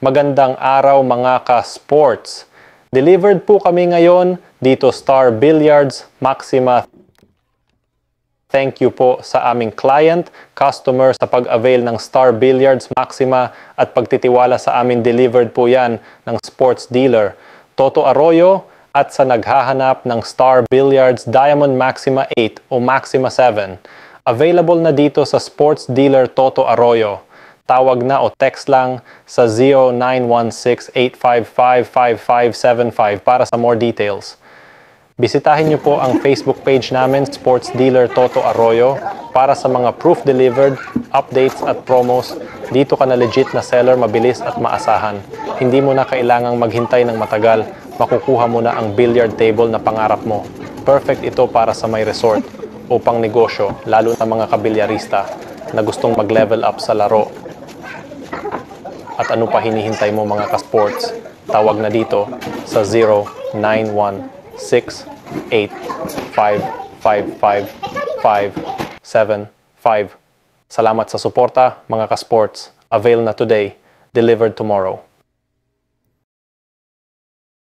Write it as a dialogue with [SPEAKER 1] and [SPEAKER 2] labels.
[SPEAKER 1] Magandang araw mga ka-sports. Delivered po kami ngayon dito Star Billiards Maxima. Thank you po sa aming client, customer sa pag-avail ng Star Billiards Maxima at pagtitiwala sa amin. Delivered po yan ng sports dealer Toto Arroyo at sa naghahanap ng Star Billiards Diamond Maxima 8 o Maxima 7. Available na dito sa sports dealer Toto Arroyo. Tawag na o text lang sa 0916-855-5575 para sa more details. Bisitahin niyo po ang Facebook page namin, Sports Dealer Toto Arroyo, para sa mga proof delivered, updates at promos. Dito ka na legit na seller, mabilis at maasahan. Hindi mo na kailangang maghintay ng matagal, makukuha mo na ang billiard table na pangarap mo. Perfect ito para sa may resort o pang negosyo, lalo na mga kabilyarista na gustong mag-level up sa laro. At ano pa hinihintay mo mga ka-sports? Tawag na dito sa 0916-855-5575. Salamat sa suporta mga ka-sports. Avail na today, delivered tomorrow.